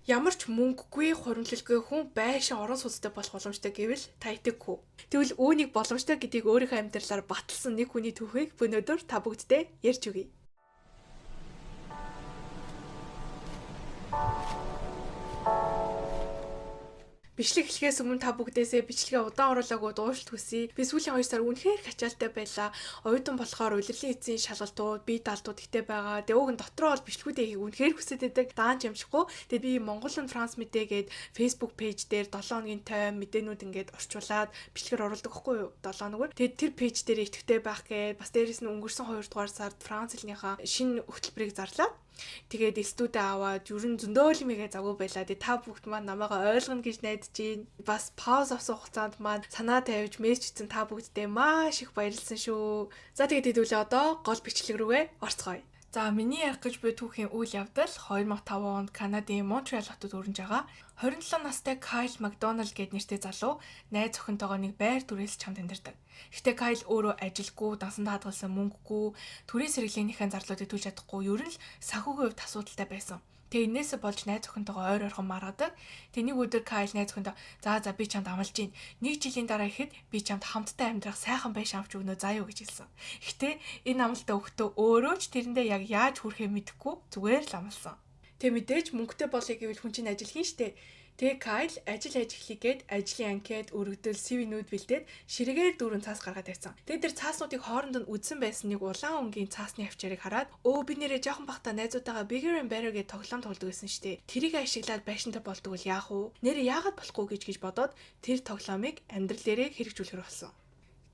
Ямар ч мөнгөгүй хуримтлалгүй хүн байшин орон сууцтай болох боломжтой гэвэл та итгэхгүй. Тэгвэл үүнийг боломжтой гэдгийг өөрийнхөө амьдралаар баталсан нэг хүний түүхийг өнөөдөр та бүгддээ ярьж өгье. Бичлэг эхлэхээс өмнө та бүгдээсээ бичлэгээ удаан оруулаагүй дуушлт хүсье. Би сүүлийн 2 сар үнэхээр хачаалтай байлаа. Оюутан болохоор улирлын эзэн шалгалтууд, бие даалтууд ихтэй байгаа. Тэгээ уг нь дотроо бол бичлэгүүдээ хийх үнэхээр хүсэж байдаг. Даанч ямжихгүй. Тэгээ би Монгол Франц мэдээгээд Facebook пэйж дээр 7 хоногийн тайм мэдээнүүд ингээд орчуулад бичлэгээр оруулдаг байхгүй юу? 7 хоногор. Тэгээ тэр пэйж дээр идэвхтэй байх гээд бас дээрэс нь өнгөрсөн 2 дугаар сард Франц хэлнийхаа шинэ хөтөлбөрийг зарлаа. Тэгээд студид аваад ерөн зөндөөл юмгээ завгүй байлаа. Тэгээ та бүгд маань намайгаа ойлгоно гэж найдаж байна. Бас пауз авсан хугацаанд маань санаа тавьж мессеж хийсэн та бүгдээ маш их баярлсан шүү. За тэгээд хэдүүлээ одоо гол бичлэг рүүгээ орцгоё. За миний ярих гэж буй түүхийн үйл явдал 2005 онд Канадын Монтреал хотод өрнөж байгаа. 27 настай Кайл Макдоналд гээд нэртэй залуу найз охинтойгоо нэг байр түрээс чамд амьдардаг. Гэхдээ Кайл өөрөө ажилгүй, дасан даатгалсан мөнгөгүй, төрийн сэргэлээнийхэн зарлуудыг төлж чадахгүй, ер нь л санхүүгийн хувьд асуудалтай байсан. Тэгээ энээсээ болж найз охинтойгоо ойр ойрхон маргадаг. Тэгээ нэг өдөр Кайл найз охинтой за би чамд амлаж гин. 1 жилийн дараа ихэд би чамд хамтдаа амьдрах сайхан байшин авч өгнө заа юу гэж хэлсэн. Гэхдээ энэ амлалтаа өгтөө өөрөө ч тэрэндээ яг яаж хүрэхээ мэдэхгүй зүгээр л амласан. Тэг мэдээж мөнгөтэй болъё гэвэл хүн чинь ажил хийн штэ. Тэгээ Кайл ажил эхлэгээд ажлын анкет өргөдөл CV-нүүд бэлдээд ширэгээр дүүрэн цаас гаргаад тавьсан. Тэгээд тэр цааснуудыг хооронд нь үдсэн байсан нэг улаан өнгийн цаасны авчирыг хараад би нэрээ жоохон бахта найзуудаагаа bigger and better гэж тоглоом тоглодог байсан штэ. Тэрийг ашиглаад байшинтай болдог бол яах вэ? Нэрээ яагаад болохгүй гэж бодоод тэр тоглоомыг амьдрал дээрээ хэрэгжүүлэхэр болсон.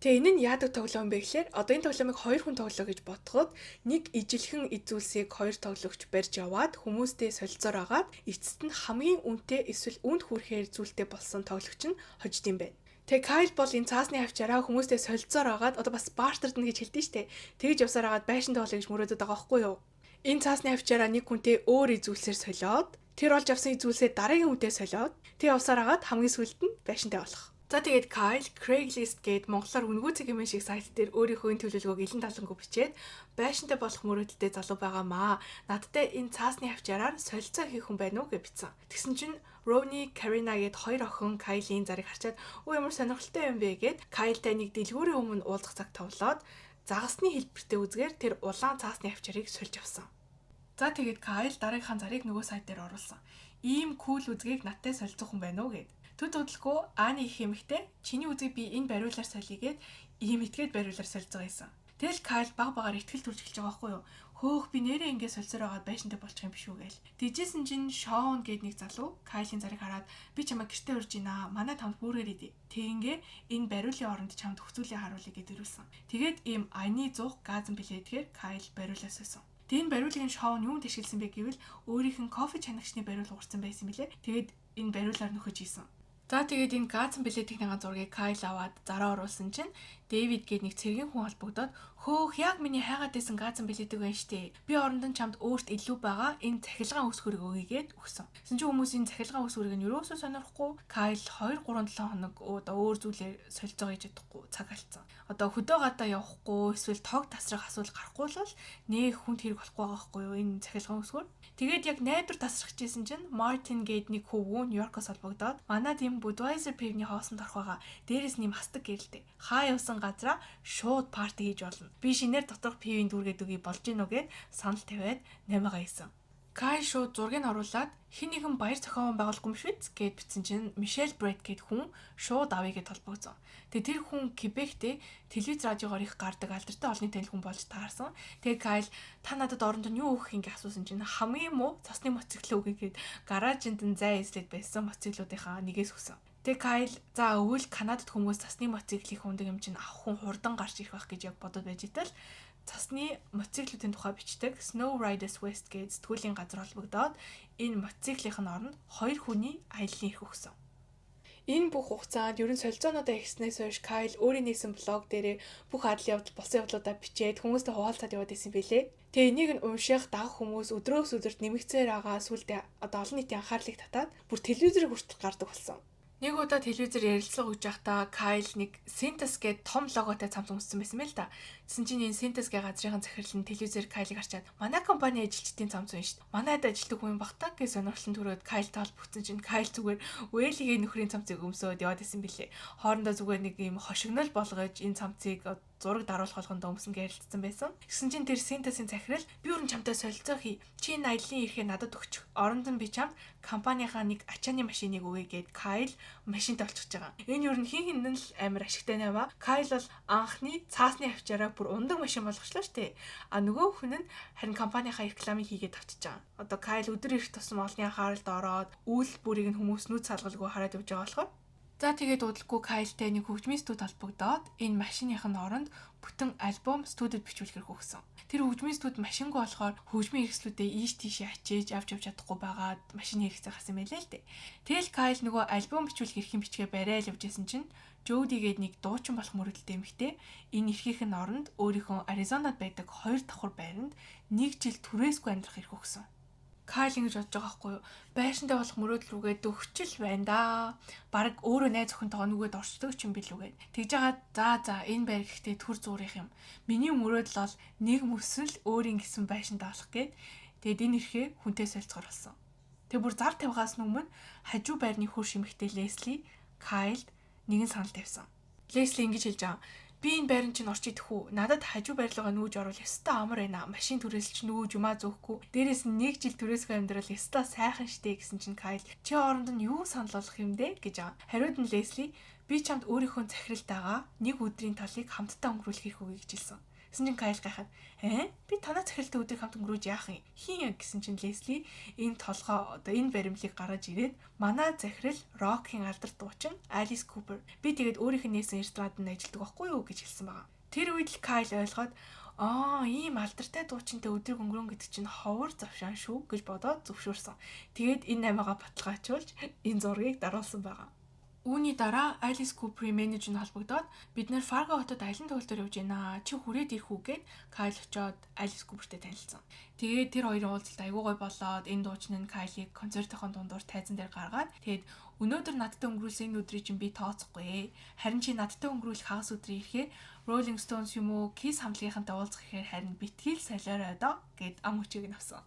Тэгээ энэ нь яадаг тоглоом бэ гэхээр одоо энэ тоглоомыг 2 хүн тоглоо гэж бодоход нэг ижилхэн эзүүлсийг 2 тоглогч барьж яваад хүмүүстэй солилцоор агаад эцэст нь хамгийн үнэтэй эсвэл үнд хүрэхээр зүйлтэй болсон тоглогч нь хожд юм байна. Тэгээ Кайл бол энэ цаасны авчаараа хүмүүстэй солилцоор агаад одоо бас бартардна гэж хэлдэг штэ. Тэгж явсаар агаад байшин тоглоё гэж мөрөөдөд байгаа байхгүй юу? Энэ цаасны авчаараа нэг хүнтэй өөр эзүүлсээр солиод тэр олж авсан эзүүлсээ дараагийн хүнтэй солиод тэг явсаар агаад хамгийн сүүлд нь байшинтай болох. За тэгээд Kyle Craigslist гээд монголоор үнэгүй цэгийн шиг сайт дээр өөрийнхөө энэ төлөвлөгөөг илэн талангүй бичээд байшинтай болох мөрөөдөлтэй залуу байгаамаа. Надтай энэ цаасны авчаараар солилцоо хийх хүн байна уу гэж бичсэн. Тэгсэн чинь Ronnie Karina гээд 2 охин Kyle-ийн зарыг харчаад ямар сонирхолтой юм бэ гээд Kyle-тай нэг дэлгүүрийн өмнө уулзах цаг товлоод загасны хэлбэртэй үзгээр тэр улаан цаасны авчаарыг сольж авсан. За тэгээд Kyle дараагийнхаа зарыг нөгөө сайт дээр оруулсан. Ийм кул үзгийг надтай солилцох хүн байна уу гэд. Төд хөдөлгөө Ани их эмэгтэй чиний үзгийг би энэ бариулаар солигээд ийм итгээд бариулаар солилцоо байсан. Тэгэл Кайл баг ихтгэл төрж эхэлж байгаа байхгүй юу? Хөөх би нэрээ ингэ солилцоор байгаа байшинтай болчих юм биш үү гээл. Дижсэн чинь Шон гээд нэг залуу Кайлын зарыг хараад би чамаа гэртээ урьж гинэ. Манай тамд бүрээр идэ. Тэгингээ энэ бариулын оронд чамд хөцүүлээ харуулъя гэд ирүүлсэн. Тэгээд ийм Ани 100 газан билетгээр Кайл бариулаас өсөн. Тэн бариулын Шон юунд ашигласан бэ гэвэл өөрийнх нь кофе чанагчны бариул урцсан байсан билээ. Тэгээд энэ бариулаар нөхөж ийсэн. За тэгээд энэ газан билетийнхээ зургийг Кайл аваад зараа оруулсан чинь Дэвид гээд нэг цэргийн хүн холбогдоод хөөх яг миний хайгаад байсан газан билетийг байна штэ. Би оронд нь чамд өөрт илүү байгаа энэ цахилгаан үсгэрийг өгьгээд өгсөн. Тэсэн чинь хүмүүс энэ цахилгаан үсгэрийг нь юусоо сонирхгүй Кайл 2-3-7 хоног одоо өөр зүйлээр солилцоо хийж чадахгүй цаг алдсан. Одоо хөдөө гадаа явахгүй эсвэл тог тасрах асуудал гарахгүй л нэг хүнд хэрэг болохгүй байгаа байхгүй юу энэ цахилгаан үсгэр. Тэгээд яг найдвар тасрахжсэн чинь Мартин гээд нэг хөвгүү Нью-Йоркоос холбогдоод манай тийм Budweiser пивний хоосонд орох байгаа. Дээрээс нэм хастаг гэрэлтэй. Хаа явсан газараа шууд парти хийж болно. Би шинээр доторх пивийн дүүргээд өгье болж гинөө гэд санал тавиад 8-гаа хийсэн. Кайл шууд зургийг оруулаад хин нэгэн баяр зохион байгуулах юм швиц гэд бичсэн чинь Мишель Брэд гэд хүн шууд авъя гэд толбогцсон. Тэгээ тэр хүн Кебектэй телевиз радиогоор их гардаг алдартай олонний танил хүн болж таарсан. Тэгээ Кайл та надад оронд нь юу өгөх ингэ асуусан чинь хамгийн муу цасны моцикл өгье гэд гаражинд нь зай эслээд байсан моциклуудынхаа нэгээс өгсөн. Тэгээ Кайл за өвөл Канадад хүмүүс цасны моциклийг хүндэг юм чинь авах хүн хурдан гарч ирэх байх гэж яг бодод байж итэл цасны моциклуудын тухай бичдэг Snow Riders West гэж сэтгүүлийн газар холбогдоод энэ моциклын оронд 2 хүний аяллаа ирэх өгсөн. Энэ бүх хугацаанд ерөн солилцоонуудаа ихснээс хойш Кайл өөрийн нээсэн блог дээрээ бүх адал явдал болсон явдлуудаа бичээд хүмүүстэй хуваалцаад яваад исэн бэлээ. Тэгээ энийг нь унших дагах хүмүүс өдрөөс өдөрт нэмэгцээр байгаа сүлдээ одоо олон нийтийн анхаарлыг татаад бүр телевизээр хүртэл гардаг болсон. Нэг удаа телевизээр ярилцлага өгж байхдаа Кайл нэг Синтес гээд том логотой цамц өмссөн байсан байл та. Тэсэн чинь энэ Синтес гээ газрын захирал нь телевизээр Кайлыг харчаад манай компани ажилчдын цамц юм шүү дээ. Манайд ажилтдаг хүн багтаа гэж сонирхолтой төрөөд Кайлтай холбогдсон чинь Кайл зүгээр Уэлигийн нөхрийн цамцыг өмсөөд яваад исэн бэлээ. Хоорондоо зүгээр нэг юм хошигнол болгож энэ цамцыг зураг даруулах болгонд өмсөн гэж ярилцсан байсан. Тэгсэн чинь тэр Синтесийн захирал би өөрөө чамтай солилцоо хий. Чи энэ аяллаа ирэхээ надад өгч. Оронд нь би чамд компанийнхаа нэг ачааны машиныг өгье гэд Кайл машинт олчихж байгаа. Энэ юу н хин хин л амар ашигтай нэ ба. Кайл бол анхны цаасны авчаараа бүр ундаг машин болгочлоо штэ. А нөгөө хүн нь харин компанийнхаа рекламыг хийгээд авчиж байгаа. Одоо Кайл өдөр ирэх тусам олонний анхааралд ороод үйл бүрийг нь хүмүүс нүд салгалгүй хараад явж байгаа болохоор за тэгээд удалгүй Кайлтай нэг хөгжмийн студ холбогдоод энэ машиныхын оронд бүтэн альбом студид бичүүлэхээр хөгсөн. Тэр хөгжмийн студ машингүй болохоор хөгжмийн хэрэгслүүдээ ийш тийшээ ачиж авч явж чадахгүй байгаад машины хэрэгцээ гарсан байлээ л дээ. Тэгэл Кайл нөгөө альбом бичүүлэх эрхийн бичгээ барайл явж исэн чинь Жоди гээд нэг дуучин болох мөрөлдөлтэй эмэгтэй энэ эрхийнх нь оронд өөрийнхөө Аризонад байдаг 2 давхар байранд 1 жил түрээсгүй амьдрах эрх өгсөн. Кайл ингэж бодож байгаа байхгүй юу? Байшинтай болох мөрөөдөл рүүгээ дөхчл байна да. Бараг өөрөө найз охинтойгоо нүгэд орчдөг ч юм билүүгээд. Тэгж байгаа за энэ байр гэхдээ төр зуурих юм. Миний мөрөөдөл бол нэг мөсөл өөрийн гисэн байшинтай болох гээд. Тэгэд энэ эрхээ хүнтэй солилцохор болсон. Тэг бүр зар тавихаас өмнө хажуу байрны хөрш эмэгтэй Лесли Кайлд нэгэн санал тавьсан. Лесли ингэж хэлж байгаа. Би энэ байран чинь орч идэх үү? Надад хажуу байрлалгаа нүүж орвол ёстой амар байна. Машин түрээсэлч нүүж юмаа зөөхгүй. Дээрээс нь 1 жил түрээсгүй амьдрал ёстой сайхан штэ гэсэн чинь Кайл чи оронд нь юу санал болгох юм бэ гэж байгаа. Хариуд нь Лесли би чамд өөрийнхөө захиралтайгаа нэг өдрийн талыг хамтдаа өнгөрүүлэх хэрэг үгүй гэж хэлсэн. Гэсэн чинь Кайл гайхаад би танаа захиралтай өдрийг хамт өнгөрөөж яах юм? Хин гэсэн чинь Лесли энэ толгоо одоо энэ баримлыг гаргаж ирээд манай захирал Рокийн алдарт дуучин Алис Купер би тэгээд өөрийнх нь нээсэн ресторанд ажилладаг байхгүй юу гэж хэлсэн байгаа. Тэр үед л Кайл ойлгоод ийм алдартай дуучинтай өдрийг өнгөрөн гэдэг чинь ховор завшаан шүү гэж бодоод зөвшөөрсөн. Тэгээд энэ намайгаа баталгаажуулж энэ зургийг даруулсан байгаа. Үүний дараа Алис Куперийн менежер нь холбогдоод бид нэр Фарго хотод аялын төвлөлтөөр явж байна. Чи хүрээд ирэх үү гэд Кайл очоод Алис Купертэй танилцсан. Тэгээд тэр хоёрын уулзалт айгүй гой болоод энэ дуучин нь Кайлыг концертын дундуур тайзан дээр гаргаад тэгээд өнөөдөр надтай өнгөрүүлсэн энэ өдрийг чинь би тооцохгүй. Харин чи надтай өнгөрүүлэх хагас өдрийн ирэхээр Rolling Stones юм уу Kiss хамтлагийнхантай уулзах ихээр харин битгийл солиорой доо гэд ам хүчийг нь авсан.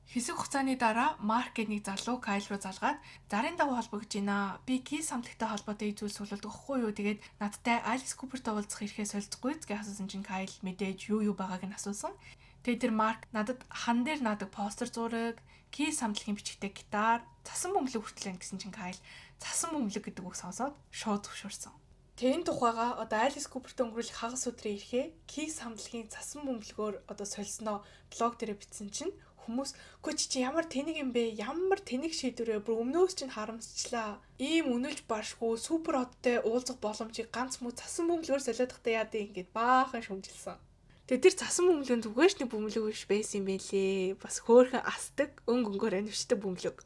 Хэсэг хугацааны дараа Марк гэдэг нэг залуу Кайл руу залгаад зарын дагуу холбогдож байна. Би Kiss хамтлагтай холбоотой зүйл суулдаг хгүй юу? Тэгээд надтай Алис Купертэй уулзах ирэхээ солилцохгүй гэж асуусан чинь Кайл мэдээж юу байгааг нь асуусан. Тэгээд тэр Марк надад хан дээр наадаг постэр зураг, Kiss хамтлагийн бичгтэй гитар, цасан бөмбөлөг хүртэл гэсэн чинь Кайл цасан бөмбөлөг гэдэг үг сонсоод шууд зөвшөөрсөн. Тэн тухайга одоо Алис Купертэй өнгөрүүлэх хагас өдрийн ирэхээ Kiss хамтлагийн цасан бөмбөлгөөр одоо солисноо блог дээр бичсэн чинь хүмүүс гүч чи ямар тэнэг юм бэ? Ямар тэнэг шийдвэрээ бүр өмнөөс чинь харамсчлаа. Ийм үнэлж баршгүй супер одтой уулзах боломжийг ганц муу цасан бөмбөлгөөр солиодохтой яа дээ ингээд баахан шүмжилсэн. Тэгээ тэр цасан бөмбөлөнд зүгээрч нэг бөмбөлөг биш байсан юм байлээ. Бас хөөхөн асдаг, өнгөнгөөр анивчдаг бөмбөлөг.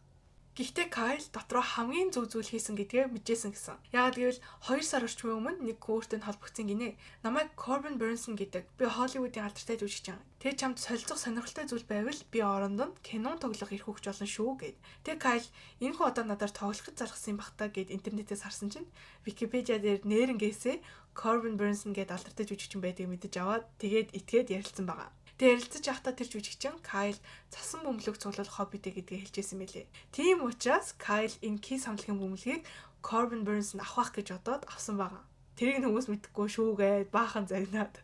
Гэхдээ Кайл дотроо хамгийн зөв зүйл хийсэн гэдгээ мэдчихсэн гэсэн. Яагаад гэвэл 2 сар орчмын өмнө нэг өөртөө холбогдсон гинэ. Намайг Corbin Burnson гэдэг. Би Холливуудын алдартай жүжигч юм. Тэгээ чамд солилцох сонирхолтой зүйл байвал би оронд нь кинон тоглох эрх өгч болно шүү гэд. Тэгээ Кайл энэхүү одоо надаар тоглоход заргасан юм бахтаа гэд интернетээс харсан чинь Википедиа дээр нэрнгээсээ Corbin Burnson гэдэг алдартай жүжигчин байдгийг мэдэж аваад тэгээд итгээд ярилцсан байгаа. Тэгээ ярилцаж байхдаа тэр жүжигчин Кайл цасан бөмбөлөг цуглуулах хоббитэй гэдгийг хэлжсэн мэлээ. Тийм учраас Кайл энэ Kiss хамтлагийн бөмбөлгийг Corbin Burnson авах гэж бодоод авсан байгаа. Тэрийг хүмүүс мэдэхгүй шүүгээд баахан загнаад.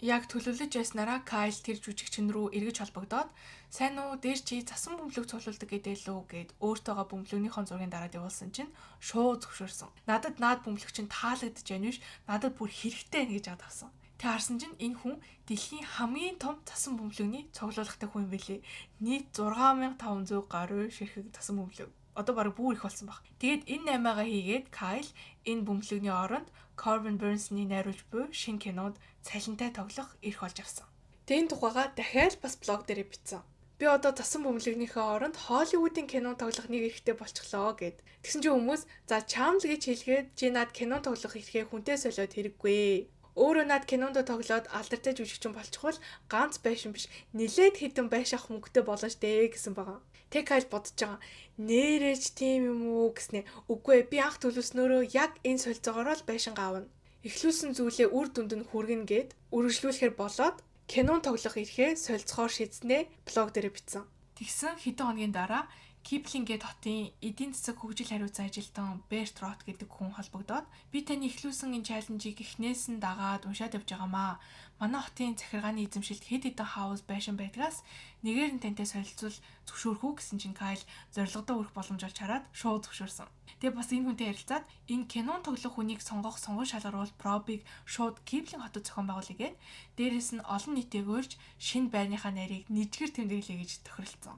Яг төлөвлөж байснараа Кайл тэр жүжигчин рүү эргэж холбогдоод сайн уу дээр чи цасан бөмбөлөг цуглуулдаг гэдэг лөө гэд өөртөөгөө бөмбөлөгнийхөө зургийг дараад явуулсан чинь шууд зөвшөөрсөн. Надад наад бөмбөлөг чинь таалагдж байна биш надад бүр хэрэгтэй гэж яд авсан. Тэ харсан чинь энэ хүн дэлхийн хамгийн том цасан бөмбөлөгний цуглуулгатай хүн юм билээ. Нийт 6500 гаруй ширхэг цасан бөмбөлөг. Одоо бараг бүр их болсон баг. Тэгээд энэ 8-аагаа хийгээд Кайл энэ бөмбөлөгний оронд Corbin Burnson-ы найруулж буй шинэ кинод цалинтай тоглох эрх олж авсан. Тэгээд энэ тухайга дахиад бас блог дээр бичсэн. Би одоо цасан бөмбөлөгнийхөө оронд Холливуудын кино тоглох нэг эрхтэй болчихлоо гэд. Тэгсэн чинь хүмүүс за чамл гэж хэлгээд чи над кино тоглох эрхээ хүнтэй солиод хэрэггүй. Өөрөө над кинонд тоглоод алдартай жүжигчин болчихвол ганц байшин биш нилээд хэдэн байшаах мөнгөтэй болно штэ гэсэн байгаа. Тэг Кайл бодож байгаа. Нэрэж тийм юм уу гэснэ. Үгүй би анх төлөвснөөрөө яг энэ солилцоогоор л байшин аавна. Эхлүүлсэн зүйлээ үр дүнд нь хүргэнэ гэд үргэлжлүүлэхээр болоод кинон тоглох ирэхээ солилцохоор шийдснээ блог дээр бичсэн. Тэгсэн хэдэн хоногийн дараа Киплингэд хотын эдийн засаг хөгжил хариуцсан ажилтан Берт Рот гэдэг хүн холбогдоод би таны эхлүүлсэн энэ чаленжийг эхнээс нь дагаад уншаад явж байгаамаа. Манай хотын захиргааны эзэмшилд хэд хэдэн хаус байшин байдгаас нэгээр нь тантай солилцвол зөвшөөрөх үү гэсэн чинь Кайл зорилгодоо хүрэх боломж олж хараад шууд зөвшөөрсөн. Тэгээ бас энэ хүнтэй ярилцаад энэ кинон тоглох хүнийг сонгох сонгон шалгаруулалт пробыг шууд Киплинг хотод зохион байгуулъя гэд дээрэс нь олон нийтэд өөрж шинэ байрныхаа нарийг нийтгэр тэмдэглэе гэж тохиролцсон.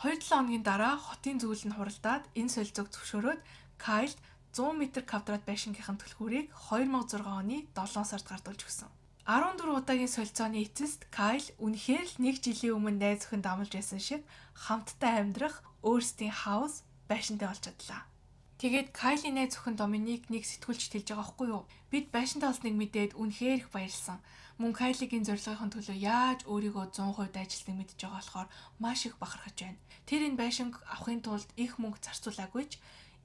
2-7 хоногийн дараа хотын зөвлөл нь хуралдаад энэ солилцоог зөвшөөрөөд Кайлд 100 м квадрат байшингийнхэн түлхүүрийг 2006 оны 7 сард гардуулж өгсөн. 14 удаагийн солилцооны эцэст Кайл үнэхээр л 1 жилийн өмнө найз өхөнд амлаж байсан шиг хамтдаа амьдрах өөрсдийн хаус байшинтай болж чадлаа. Тэгээд Кайлийн найз өхөн Доминик нэг сэтгүүлч хэлж байгаа байхгүй юу? Бид байшинтай олсныг мэдээд үнэхээр их баярлсан. Мөн Кайлигийн зорилгын төлөө яаж өөрийгөө 100% ажилтныг мэдж байгаа болохоор маш их бахархаж байна. Тэр энэ байшинг авахын тулд их мөнгө зарцуулаагүйч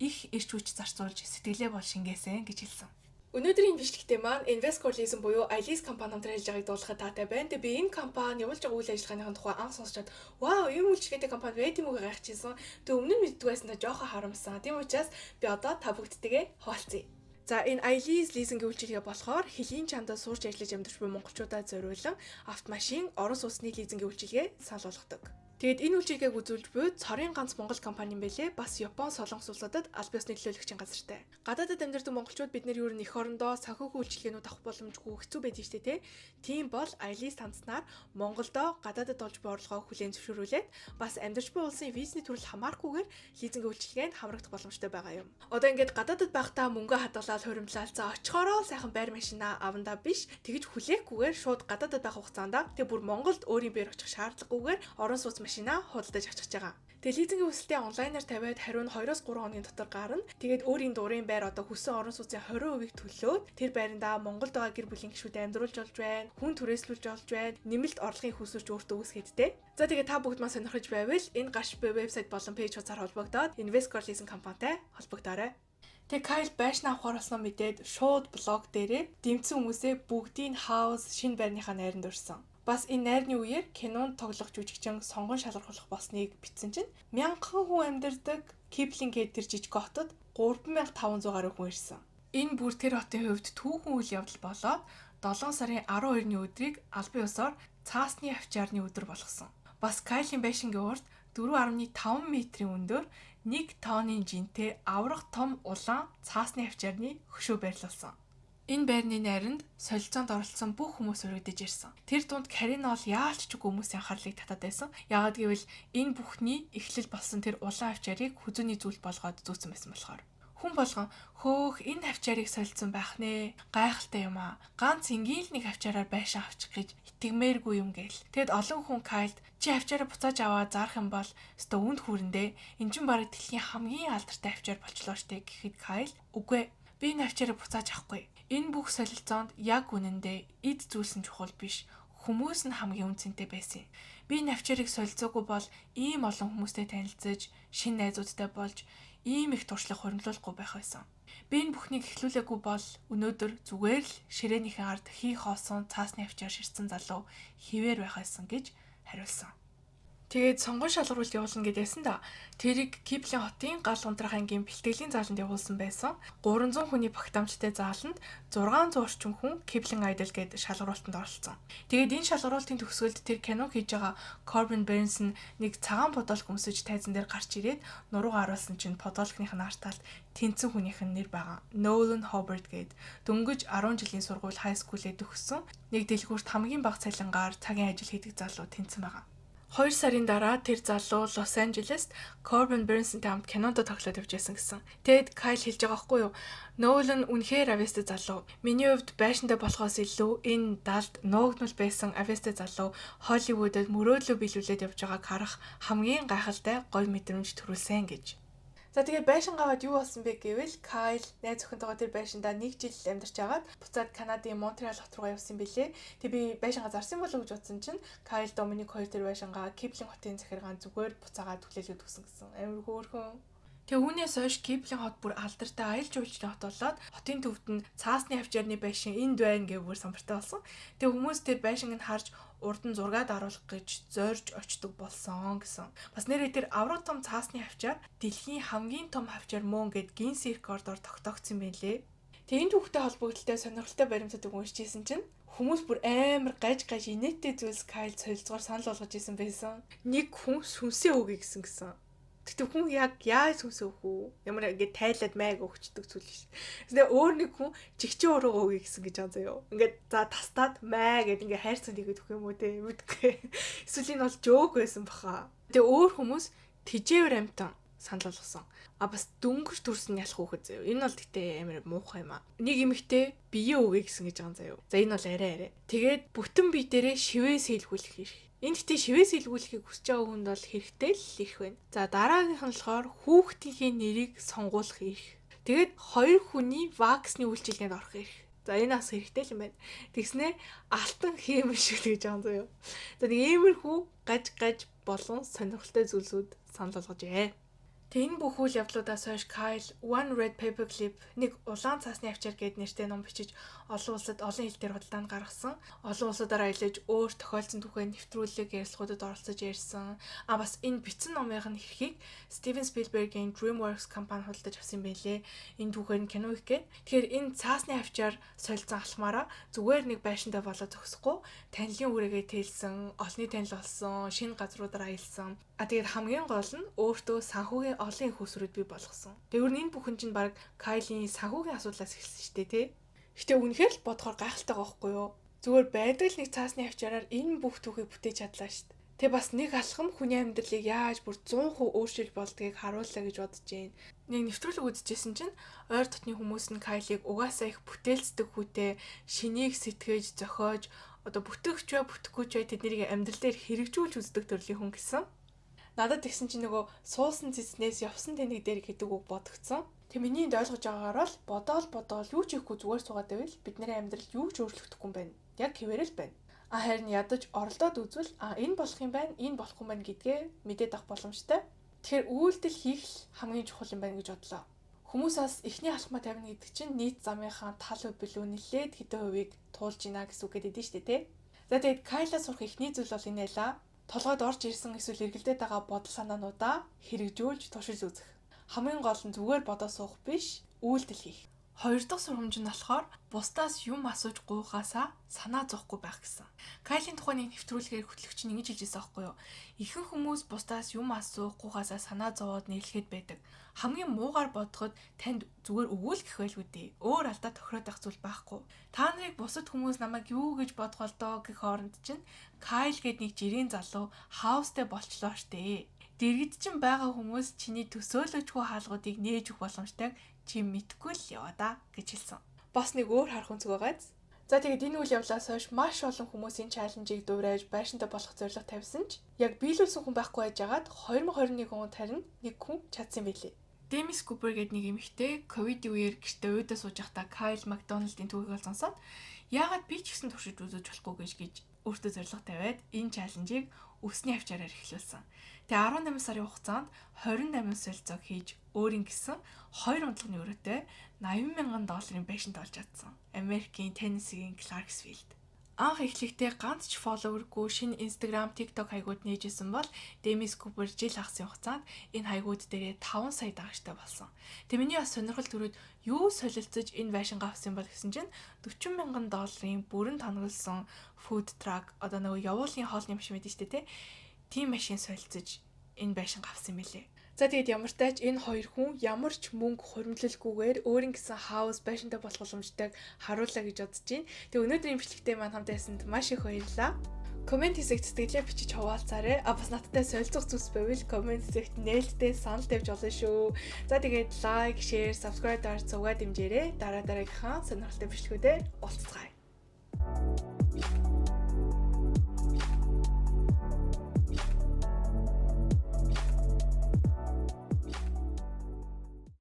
их эрч хүч зарцуулж сэтгэлээ бол шингээсэн гэж хэлсэн. Өнөөдрийн бичлэгтээ маань Invescorlism буюу Alice компани хамтран хэлж байгааг дуулахад таатай байна. Тэгээ би энэ компани явуулж байгаа үйл ажиллагааны тухай анх сонсчод вау, ийм үйлчлэгээтэй компани байт юм уу гайхчихсан. Тэгээ өмнө нь мэддэг байсан та жоохон харамсан. Тийм учраас би одоо та бүгдтэйгээ хуваалцъя. За энэ Alice лизингийн үйлчилгээ болохоор хэлийн чандаа сурч ажиллаж амьдарч буй монголчуудад зориулан автомашин, орон сууцны лизингийн үйлчилгээ санал болгодог. Тэгэд энэ үйлчилгээг үзүүлж буй цорын ганц монгол компани юм байлээ. Бас Япон, Солонгос улсуудад аль биесны нөлөөлөгчийн газартай. Гадаадд амьдардаг монголчууд бид нэр юу нэг орондоо санхүүгийн үйлчилгээнүүд авах боломжгүй хэцүү байдаг шүү дээ, тийм бол Alice танцнаар Монголдо гадаадд олж буй орлогоо хүлээн зөвшөөрүүлээд бас амьдарч буй улсын визний төрөл хамаарахгүйгээр лизингийн үйлчилгээнд хамрагдах боломжтой байгаа юм. Одоо ингээд гадаадд байхдаа мөнгө хадгалаад хуримтлал за очихороо сайхан байр машина авандаа биш тэгж хүлээхгүйгээр шууд гадаадд байх хугацаанд тэг бүр Монголд өөрийн биеэр очих шаардлагагүйгээр орон сууц машина худалдаж авчихж байгаа. Тэгээ лизингийн хүсэлтээ онлайнаар тавиад хариу нь 2-3 хоногийн дотор гарна. Тэгээд өөрийн дуурын байр одоо хүссэн орон сууцын 20%-ийг төлөөд тэр байрандаа Монголд байгаа гэр бүлийн гишүүдэд амьдруулж олж байна. Хүн түрээслүүлж олж байна. Нэмэлт орлогын хүсвэрч өөртөө үүсгэдтэй. За тэгээд та бүгд маань сонирхож байвал энэ гарч буй вебсайт болон пэйж хуудасаар холбогдоод Invescorlism компанитай холбогдоорой. Тэгээ Кайл байшин авахар болсноо мэдээд шууд блог дээрээ дэмцсэн хүмүүсээ бүгдийн хаус шинэ байрныхаа найранд урьсан. Бас энэ найрны үеэр кинонд тоглох жүжигчин сонгон шалгаруулах болсныг бичсэн чинь 1000 хүн амьдардаг Киплинг гээд тэр жижиг хотод 3500 гаруй хүн ирсэн. Энэ бүр тэр хотын хувьд түүхэн үйл явдал болоод 7 сарын 12-ны өдрийг албан ёсоор цаасны авчаарны өдөр болгосон. Бас Кайлийн байшингийн урд 4.5 метрийн өндөр 1 тонны жинтэй аврах том улаан цаасны авчаарны хөшөө байрлуулсан. Энэ байрны найранд солилцоонд оролцсон бүх хүмүүс өргөдөж ирсэн. Тэр дунд Каринол яалч ч хүмүүсийн анхаарлыг татаад байсан. Яагаад гэвэл энэ бүхний эхлэл болсон тэр улаан авчаарыг хүзүүний зүйл болгоод зүүцсэн байсан болохоор. Хүн болгон хөөх энэ авчаарыг солилцсон байх нэ. Гайхалтай юм аа. Ганц энгийн л нэг авчаараар байшин авчих гэж итгэмээргүй юм гээл. Тэгэд олон хүн Кайлд чи авчаараа буцааж аваад зарах юм бол өстө үнд хүрэндээ. Энд чинь бараг дэлхийн хамгийн алдартай авчаар болчлоо штэ гэхэд Кайл үгүй би энэ авчаараа буцааж авахгүй. Энэ бүх солилцоонд яг үнэндээ эд зүйлсэн чухал биш. Хүмүүс нь хамгийн үнцэнтэй байсан. Би энэ авчаарыг солилцоогүй бол ийм олон хүмүүстэй танилцаж, шинэ найзуудтай болж ийм их туршлага хуримлуулахгүй байх байсан. Би энэ бүхнийг эхлүүлээгүй бол өнөөдөр зүгээр л ширээнийхэн ард хий хоосон цаасны авчаар ширсэн залуу хിവэр байх байсан гэж хариулсан. Тэгээд сонгон шалгаруулалт явуулна гэдээсэн да. Тэрийг Киплинг хотын гал унтрах ангийн бэлтгэлийн зааланд явуулсан байсан. 300 хүний багтаамжтай зааланд 600 орчим хүн Киплинг Idol гээд шалгаруулалтанд оролцсон. Тэгээд энэ шалгаруулалтын төгсгөлд тэр кино хийж байгаа Corbin Burns нэг цагаан подолк өмсөж тайзан дээр гарч ирээд нуруугаа харуулсан чинь подолкных нь артаалт тэнцэн хүнийх нь нэр байгаа. Nolan Hobart гээд дөнгөж 10 жилийн сургууль high school-д төгссөн. Нэг дэлгүүрт хамгийн бага цалингаар цагийн ажил хийдэг залуу тэнцэн байгаа. 2 сарын дараа тэр залуу Лос Анжелест Corbin Burns-тэй хамт кинонд тоглоод явж байсан гэсэн. Тэгэд Кайл хэлж байгаа байхгүй юу? Nolan үнэхээр авьяастай залуу. Миний хувьд байшинтай болохоос илүү энэ далд нуугдмал байсан авьяастай залуу Холливуудад мөрөөдлөө биелүүлээд явж байгааг харах хамгийн гайхалтай гоё мэдрэмж төрүүлсэн гэж. За тэгээд байшин гаваад юу болсон бэ гэвэл Кайл найз охинтойгоо тэр байшиндаа 1 жил амьдарч агаад буцаад Канадын Монтреал хот руугаа явсан билээ. Тэг би байшингаа зарсан болов гэж бодсон чинь Кайл Доминик хоёр тэр байшингаа Киплинг хотын захиргаан зүгээр буцаагаад түлээлүүд өгсөн гэсэн. Амар хөөрхөн. Тэгээ үүнээс хойш Киплинг хот бүр алдартай аялал жуулчлалын хот болоод хотын төвд нь цаасны хавчаарны байшин энд байна гэв бүр самбартай болсон. Тэгээ хүмүүс тэр байшинг нь харж урд нь зургаад аруулах гэж зорж очдог болсон гэсэн. Бас нэрээ тэр авраг том цаасны хавчаар дэлхийн хамгийн том хавчаар мөн гэд Гиннес рекордоор тогтоогдсон байлээ. Тэгээ энэ түүхтэй холбогдлолтой сонирхолтой баримтуудыг уншижсэн чинь хүмүүс бүр амар гаж инээдтэй зүйлс Кайл солилцоор санал болгож исэн байсан. Нэг хүн сүнсээ өгье гэсэн. Тэгтээ хүн яг яаж сүнсээ өгөх үү? Ямар ингэ тайлаад майг өгчдөг зүйл биш. Тэгээ өөр нэг хүн чигчээ уруугаа өгье гэсэн гэж байгаа заяо. Ингээд за тастаад май гэд ингээ хайрцаг тийгээд өгөх юм уу те мэдгүй. Эсвэл энэ бол жоок байсан баха. Тэгээ өөр хүмүүс тижээвэр амтан санал болгосон. А бас дөнгөж төрсөн ялах хөөхөд заяо. Энэ бол гэтээ амар муухай юм аа. Нэг эмэгтэй бие өгье гэсэн гэж байгаа заяо. За энэ бол арай. Тэгээд бүтэн бие дээрээ шивээс хэлгүүлэх хэрэг. Энэ гэтээ шивээс илгүүлэхийг хүсэж байгаа хүнд бол хэрэгтэй л ирэх байна. За дараагийнх нь болохоор хүүхдийн нэрийг сонгуулах ирэх. Тэгээд 2 хүний ваксны үйлчилгээнд орох ирэх. За энэ бас хэрэгтэй л юм байна. Тэгснээр алтан хиймэр шиг гэж байгаа юм. За нэг иймэрхүү гаж болон сонирхолтой зүйлсүүд санал болгож байна. Тэгээ энэ бүх үйл явдлуудаас хойш Кайл One Red Paperclip нэг улаан цаасны авчаар гээд нэртэй ном бичиж олон улсад олон хэл дээр худалдаанд гаргасан. Олон улсуудаар аялаж өөр тохиолдсон түүхээ нэвтрүүлэг ярилцлагуудад оролцож ярьсан. А бас энэ бичсэн номын хэрхийг Steven Spielberg-ийн DreamWorks компани худалдаж авсан байлээ. Энэ түүхээр нь кино их гээд. Тэгэхээр энэ цаасны авчаар солилцсон алхмаараа зүгээр нэг байшинтай болоод зогсохгүй танилын үрээгээ тээлсэн, олонний танил болсон, шинэ газруудаар аялсан. А тэгээд хамгийн гол нь өөртөө санхүүгийн олон их усрууд бий болгосон. Тэгвэр энэ бүхэн чинь баг Кайлийн санхүүгийн асуудлаас эхэлсэн шүү дээ, тий. Гэтэ үнэхээр л бодохоор гайхалтай байхгүй юу? Зүгээр байдаг л нэг цаасны авчаараар энэ бүх түүхийг бүтээж чадлаа шүү дээ. Тэг бас нэг алхам хүний амьдралыг яаж бүр 100% өөрчилж болдгийг харууллаа гэж бодож байна. Нэг нэвтрүүлэг үзчихсэн чинь ойр дотны хүмүүс нь Кайлийг угаасаа их бүтээлцдэг хүнтэй, шинийг сэтгэж, зохиож, одоо бүтээгч бай, бүтэхгүй ч бай тэднийг амьдрал дээр хэрэгжүүлж үздэг төрлийн хүн гэсэн. Надад тэгсэн чинь нөгөө суусан цэцнээс явсан тэнэг дээр гэдэг үг бодогдсон. Тэг миний энд ойлгож байгаагаар л бодоол юу ч ихгүй зүгээр суугаад байвал бидний амьдрал юу ч өөрчлөгдөхгүй юм байна. Яг хэвээрээ л байна. Харин ядаж оролдоод үзвэл энэ болох юм байна, энэ болохгүй байна гэдгээ мэдээд авах боломжтой. Тэгэхээр үйлдэл хийх л хамгийн чухал юм байна гэж бодлоо. Хүмүүсээс эхний алхмаа тавина гэдэг чинь нийт замынхаа тал хөв билүү нэлээд хэдэн хувийг туулж ийна гэсэн үг гэдэг нь шүү дээ, тий. За тэгээд Кайлаас сурах эхний зүйл бол энэ байлаа. Толгойд орж ирсэн эсвэл эргэлдээд байгаа бодол санаануудаа хэрэгжүүлж туршиж үзэх. Хамгийн гол нь зүгээр бодоо суух биш, үйлдэл хийх. Хоёр дахь сургамж нь болохоор бусдаас юм асууж гуйхаасаа санаа зовхгүй байх гэсэн. Кайлийн тухайн нэвтрүүлгээр хөтлөгч нь ингэж хэлжсэн байхгүй юу? Ихэнх хүмүүс бусдаас юм асуух гуйхаасаа санаа зовоод нэрлэхэд байдаг. Хамгийн муугаар бодоход танд зүгээр өгүүлэх байлгүй дээ. Өөр алдаа тохироод байх зүйл байхгүй. Та нарыг бусад хүмүүс намайг юу гэж бодох болдоо гэх хооронд чинь Кайл гээд нэг жирийн залуу хаустай болчлоо штэ. Дэргэд чинь байгаа хүмүүс чиний төсөөлөжгүй хаалгуудыг нээж өгөх боломжтойг чи мэдгүй л яваа да гэж хэлсэн. Бас нэг өөр харах үнцэг байгааз. За тэгээд энэ үйл явдлаас хойш маш олон хүмүүс энэ чаленжийг дуурайж байшинтай болох зорилго тавьсан ч яг биелүүлсэн хүн байхгүй байжгаад 2021 онд харин нэг хүн чадсан байлээ. Демис Купер гэдэг нэг эмэгтэй ковид үеэр гэртээ уйдаа сууж байхдаа Кайл Макдоналдын түүхийг сонсоод яагаад би ч гэсэн туршиж үзэж болохгүй гэж өөртөө зорилго тавиад энэ чаленжийг өсний авчаараар эхлүүлсэн. Тэгээ 18 сарын хугацаанд 28 солилцоог хийж өөрийн гэсэн 2 унтлагын өрөөтэй $80,000 байшинт олж чадсан. Америкийн Теннессигийн Кларксвиллд. Анх эхлэхдээ ганц ч фолловергүй шинэ Instagram, TikTok хаягууд нээжсэн бол Демис Купер жил хагасын хугацаанд энэ хаягууд дээрээ 5 сая дагагчтай болсон. Тэг миний бас сонирхол төрөөд юу солилцож энэ байшингаа авсан бол гэсэн чинь $40,000 бүрэн тоноглосон food truck одоо нөгөө явуулын хоолны машин байдаг шүү дээ, тийм машин солилцож энэ байшингаа авсан мэлээ. За тэгээд ямар тач энэ хоёр хүн ямар ч мөнгө хуримлалгүйгээр өөрийн гэсэн хаус байшинтай болох боломжтойг харууллаа гэж бодож байна. Тэгээ өнөөдрийн бичлэгтэй маань хамт байсанд маш их баярлалаа. Комент хэсэгт сэтгэлээ бичиж хуваалцаарай. Бас надтай солилцох зүйлс байвал комент хэсэгт нээлттэй санал тавьж олно шүү. За тэгээд лайк, шеэр, subscribe дарж цугаа дэмжээрэй. Дараагийнхаа сонирхолтой бичлэгүүдээр уулзцгаая.